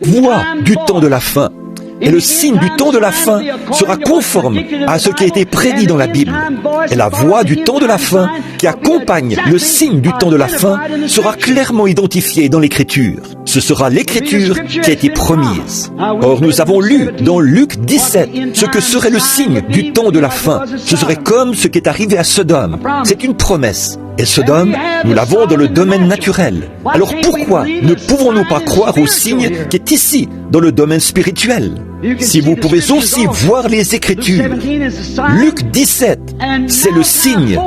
voix du temps de la fin. Et le signe du temps de la fin sera conforme à ce qui a été prédit dans la Bible. Et la voix du temps de la fin qui accompagne le signe du temps de la fin sera clairement identifiée dans l'Écriture. Ce sera l'Écriture qui a été promise. Or, nous avons lu dans Luc 17 ce que serait le signe du temps de la fin. Ce serait comme ce qui est arrivé à Sodome. C'est une promesse. Et Sodome, nous l'avons dans le domaine naturel. Alors pourquoi ne pouvons-nous pas croire au signe qui est ici, dans le domaine spirituel? Si vous pouvez aussi voir les Écritures, Luc 17, c'est le signe,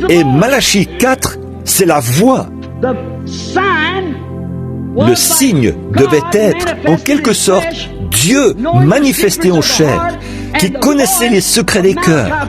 et Malachie 4, c'est la voix. Le signe devait être, en quelque sorte, Dieu manifesté en chair, qui connaissait les secrets des cœurs.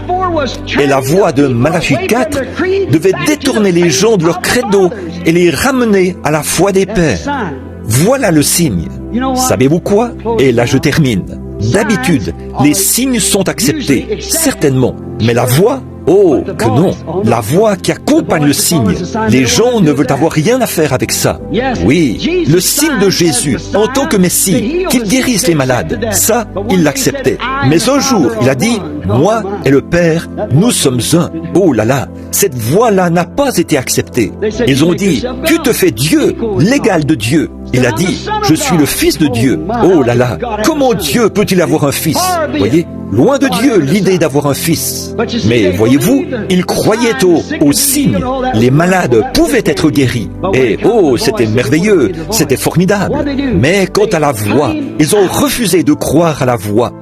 Et la voix de Malachie 4 devait détourner les gens de leur credo et les ramener à la foi des pères. Voilà le signe. Savez-vous quoi? Et là je termine. D'habitude, les signes sont acceptés, certainement. Mais la voix, oh, que non. La voix qui accompagne le signe. Les gens ne veulent avoir rien à faire avec ça. Oui, le signe de Jésus, en tant que Messie, qu'il guérisse les malades, ça, il l'acceptait. Mais un jour, il a dit, moi et le Père, nous sommes un. Oh là là, cette voix-là n'a pas été acceptée. Ils ont dit, tu te fais Dieu, l'égal de Dieu. Il a dit, je suis le Fils de Dieu. Oh là là, comment Dieu peut-il avoir un fils? Voyez, loin de Dieu l'idée d'avoir un fils. Mais voyez-vous, ils croyaient au signe. Les malades pouvaient être guéris. Et oh, c'était merveilleux, c'était formidable. Mais quant à la voix, ils ont refusé de croire à la voix.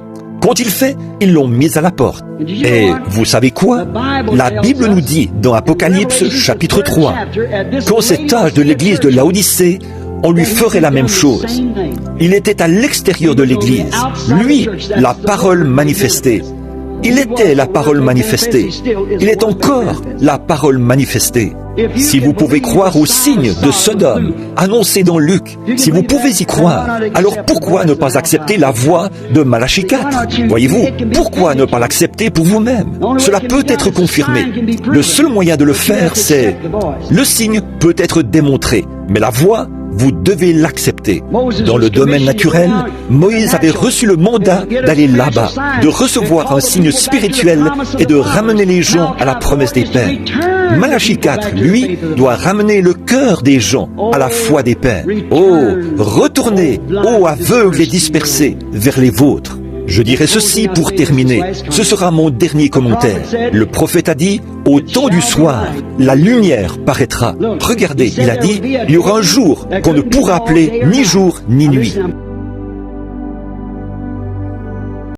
Qu'ont-ils fait? Ils l'ont mise à la porte. Et vous savez quoi? La Bible nous dit dans Apocalypse chapitre 3 qu'en cet âge de l'église de Laodicée, on lui ferait la même chose. Il était à l'extérieur de l'église. Lui, la parole manifestée. Il était la parole manifestée. Il est encore la parole manifestée. Si vous pouvez croire au signe de Sodome, annoncé dans Luc, si vous pouvez y croire, alors pourquoi ne pas accepter la voix de Malachie 4? Voyez-vous, pourquoi ne pas l'accepter pour vous-même? Cela peut être confirmé. Le seul moyen de le faire, c'est... Le signe peut être démontré, mais la voix, vous devez l'accepter. Dans le domaine naturel, Moïse avait reçu le mandat d'aller là-bas, de recevoir un signe spirituel et de ramener les gens à la promesse des pères. Malachie 4, lui, doit ramener le cœur des gens à la foi des pères. Oh, retournez, ô aveugles et dispersés, vers les vôtres. Je dirai ceci pour terminer. Ce sera mon dernier commentaire. Le prophète a dit, au temps du soir, la lumière paraîtra. Regardez, il a dit, il y aura un jour qu'on ne pourra appeler ni jour ni nuit.